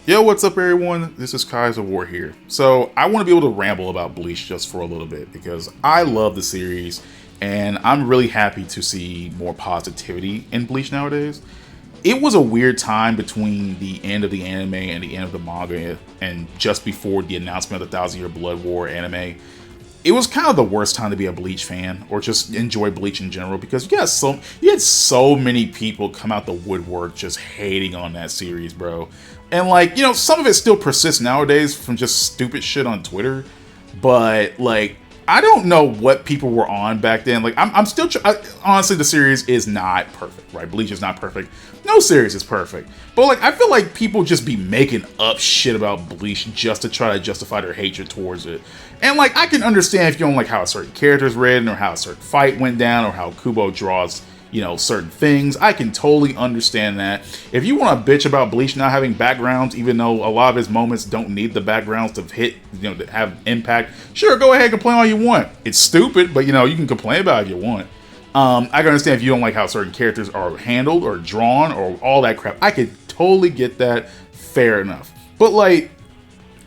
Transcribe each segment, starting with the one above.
Yo, what's up, everyone? This is Kaiser War here. So, I want to be able to ramble about Bleach just for a little bit because I love the series and I'm really happy to see more positivity in Bleach nowadays. It was a weird time between the end of the anime and the end of the manga and just before the announcement of the Thousand Year Blood War anime. It was kind of the worst time to be a Bleach fan or just enjoy Bleach in general because you had so many people come out the woodwork just hating on that series, bro. And like, some of it still persists nowadays from just stupid shit on Twitter, but like I don't know what people were on back then. Like, I'm still honestly, the series is not perfect, right? Bleach is not perfect. No series is perfect, but like I feel like people just be making up shit about Bleach just to try to justify their hatred towards it. And like I can understand if you don't like how a certain character is written, or how a certain fight went down, or how Kubo draws, certain things. I can totally understand that. If you want to bitch about Bleach not having backgrounds, even though a lot of his moments don't need the backgrounds to hit, to have impact, sure, go ahead and complain all you want. It's stupid, but you can complain about it if you want. I can understand if you don't like how certain characters are handled or drawn or all that crap. I could totally get that. Fair enough. But like,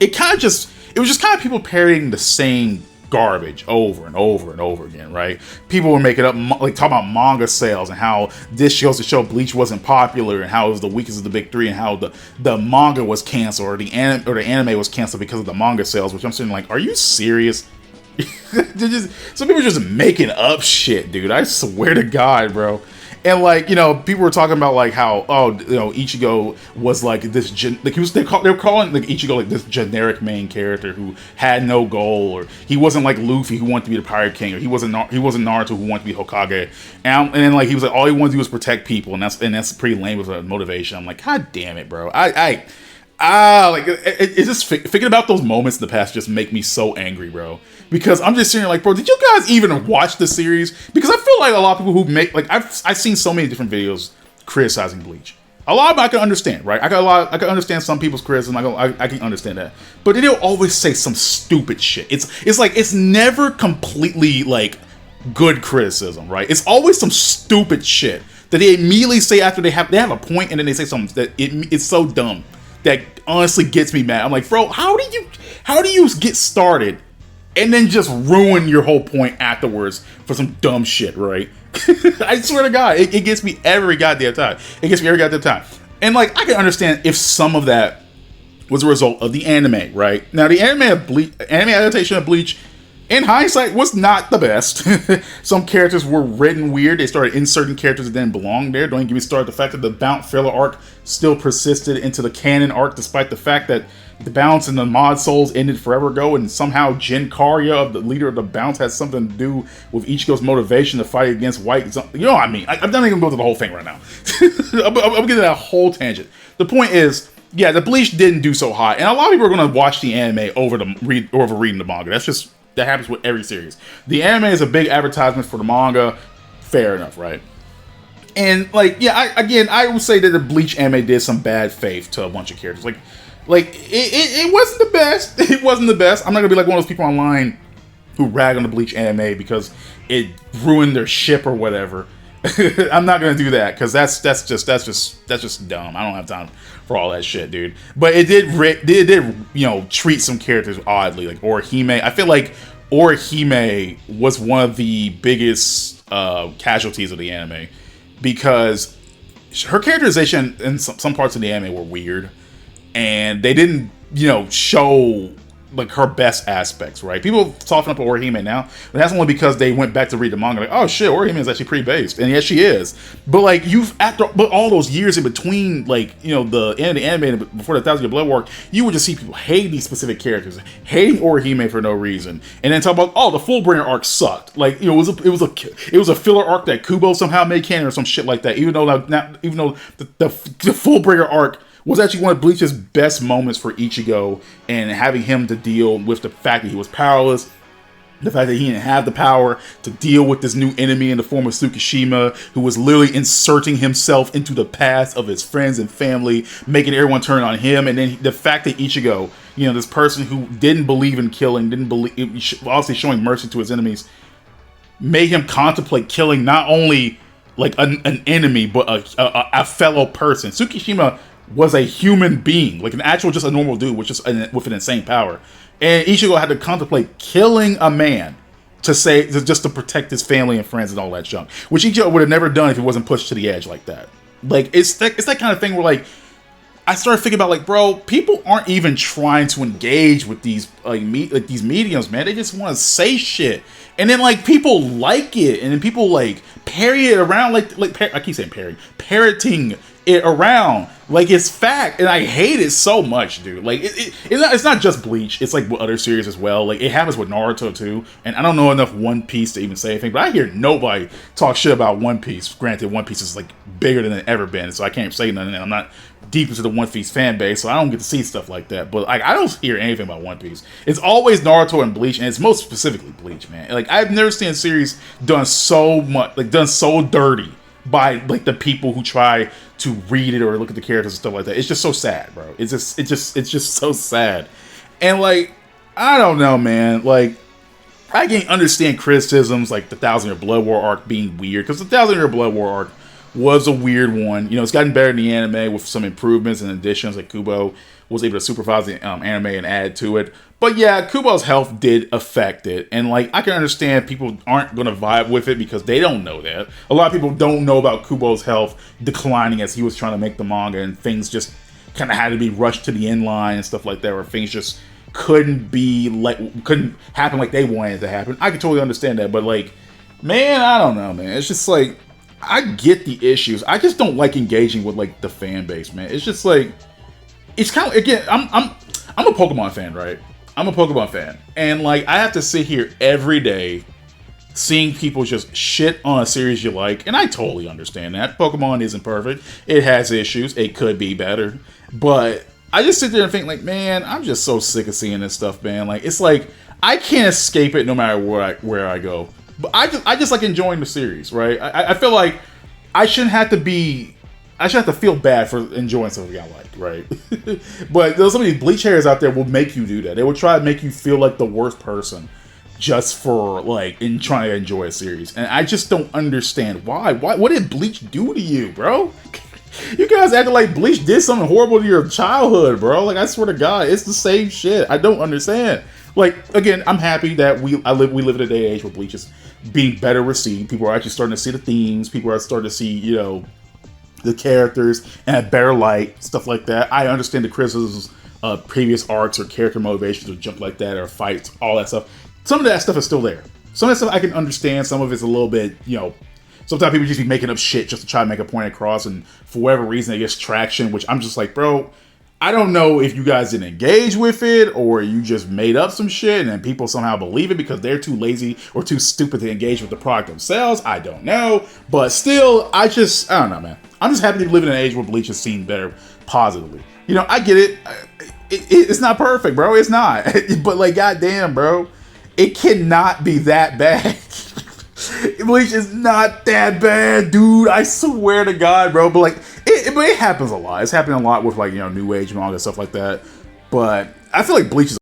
it was just kind of people parroting the same garbage over and over and over again, right? People were making up, like, talking about manga sales and how this goes to show Bleach wasn't popular and how it was the weakest of the big three and how the manga was canceled or the anime was canceled because of the manga sales, which I'm saying, like, are you serious? Some people are just making up shit, dude. I swear to God, bro. And like, people were talking about like how Ichigo was like this they're calling like Ichigo like this generic main character who had no goal, or he wasn't like Luffy who wanted to be the Pirate King, or he wasn't Naruto who wanted to be Hokage, and then like he was like all he wanted to do was protect people, and that's pretty lame as a motivation. I'm like, God damn it, bro. It's just thinking about those moments in the past just make me so angry, bro. Because I'm just sitting like, bro, did you guys even watch the series? Because I feel like a lot of people who make, like, I've seen so many different videos criticizing Bleach. A lot of them I can understand, right? I can understand some people's criticism. I can understand that, but they'll always say some stupid shit. It's like it's never completely like good criticism, right? It's always some stupid shit that they immediately say after they have a point, and then they say something that it's so dumb that honestly gets me mad. I'm like, bro, how do you get started and then just ruin your whole point afterwards for some dumb shit, right? I swear to God, it gets me every goddamn time. And like, I can understand if some of that was a result of the anime, right? Now, the anime adaptation of Bleach, in hindsight, was not the best. Some characters were written weird. They started inserting characters that didn't belong there. Don't even get me started the fact that the Bounce filler arc still persisted into the canon arc, despite the fact that the Bounce and the Mod Souls ended forever ago, and somehow Jin Karya, the leader of the Bounce, has something to do with Ichigo's motivation to fight against White. You know what I mean? I'm not even going to go through the whole thing right now. I'm getting that whole tangent. The point is, yeah, the Bleach didn't do so hot, and a lot of people are going to watch the anime over reading the manga. That happens with every series. The anime is a big advertisement for the manga. Fair enough, right? And like, yeah, I would say that the Bleach anime did some bad faith to a bunch of characters. It wasn't the best. It wasn't the best. I'm not gonna be like one of those people online who rag on the Bleach anime because it ruined their ship or whatever. I'm not gonna do that because that's just dumb. I don't have time for all that shit, dude. But it did treat some characters oddly, like Orihime. I feel like Orihime was one of the biggest casualties of the anime because her characterization in some parts of the anime were weird, and they didn't show like her best aspects, right? People soften up Orihime now, but that's only because they went back to read the manga. Like, oh shit, Orihime is actually pretty based, and yes, she is. But like but all those years in between, like the end of the anime and before the Thousand Year Blood War, you would just see people hating these specific characters, hating Orihime for no reason, and then talk about, oh, the Fullbringer arc sucked. Like it was a filler arc that Kubo somehow made canon or some shit like that. Even though the Fullbringer arc was actually one of Bleach's best moments for Ichigo, and having him to deal with the fact that he was powerless, the fact that he didn't have the power to deal with this new enemy in the form of Tsukishima, who was literally inserting himself into the past of his friends and family, making everyone turn on him, and then the fact that Ichigo, this person who didn't believe in killing, obviously showing mercy to his enemies, made him contemplate killing not only like an enemy, but a fellow person. Tsukishima was a human being, like an actual, just a normal dude with an insane power. And Ichigo had to contemplate killing a man just to protect his family and friends and all that junk, which Ichigo would have never done if he wasn't pushed to the edge like that. Like it's that kind of thing where like I started thinking about like, bro, people aren't even trying to engage with these these mediums, man. They just want to say shit, and then like people like it, and then people like parry it around, I keep saying parroting it around like it's fact, and I hate it so much, dude. Like it's not just Bleach, it's like with other series as well. Like it happens with Naruto too, and I don't know enough One Piece to even say anything, but I hear nobody talk shit about One Piece. Granted, One Piece is like bigger than it ever been, so I can't say nothing, and I'm not deep into the One Piece fan base, so I don't get to see stuff like that. But like I don't hear anything about One Piece. It's always Naruto and Bleach, and it's most specifically Bleach, man. Like I've never seen a series done so much, like done so dirty by like the people who try to read it or look at the characters and stuff like that. It's just so sad, bro. It's just so sad. And like, I don't know, man. Like, I can understand criticisms like the 1,000-Year Blood War arc being weird, because the 1,000-Year Blood War arc was a weird one. You know, it's gotten better in the anime with some improvements and additions. Like Kubo was able to supervise the anime and add to it. But yeah, Kubo's health did affect it. And like, I can understand people aren't going to vibe with it because they don't know that. A lot of people don't know about Kubo's health declining as he was trying to make the manga, and things just kind of had to be rushed to the end line and stuff like that, where things just couldn't happen like they wanted it to happen. I can totally understand that. But like, man, I don't know, man. It's just like, I get the issues. I just don't like engaging with like the fan base, man. It's just like, it's kind of, again, I'm a Pokemon fan, right? I'm a Pokemon fan, and like I have to sit here every day seeing people just shit on a series you like, and I totally understand that. Pokemon isn't perfect. It has issues. It could be better, but I just sit there and think like, man, I'm just so sick of seeing this stuff, man. Like it's like I can't escape it no matter where I go. But I just like enjoying the series, right? I feel like I shouldn't have to feel bad for enjoying something I like, right? But there's some of these Bleach haters out there will make you do that. They will try to make you feel like the worst person just for like in trying to enjoy a series. And I just don't understand why. What did Bleach do to you, bro? You guys acting like Bleach did something horrible to your childhood, bro. Like I swear to God, it's the same shit. I don't understand. Like again, I'm happy that we live in a day and age where Bleach is being better received. People are actually starting to see the themes. People are starting to see, you know, the characters in a better light, stuff like that. I understand the criticisms of previous arcs or character motivations or junk like that, or fights, all that stuff. Some of that stuff is still there. Some of that stuff I can understand. Some of it's a little bit, you know, sometimes people just be making up shit just to try to make a point across, and for whatever reason it gets traction, which I'm just like, bro, I don't know if you guys didn't engage with it or you just made up some shit and then people somehow believe it because they're too lazy or too stupid to engage with the product themselves. I don't know. But still, I don't know, man. I'm just happy to live in an age where Bleach is seen better positively. You know, I get it. It's not perfect, bro. It's not. But like, goddamn, bro, it cannot be that bad. Bleach is not that bad, dude. I swear to God, bro. But like, it happens a lot. It's happening a lot with like, you know, new age manga, stuff like that. But I feel like Bleach is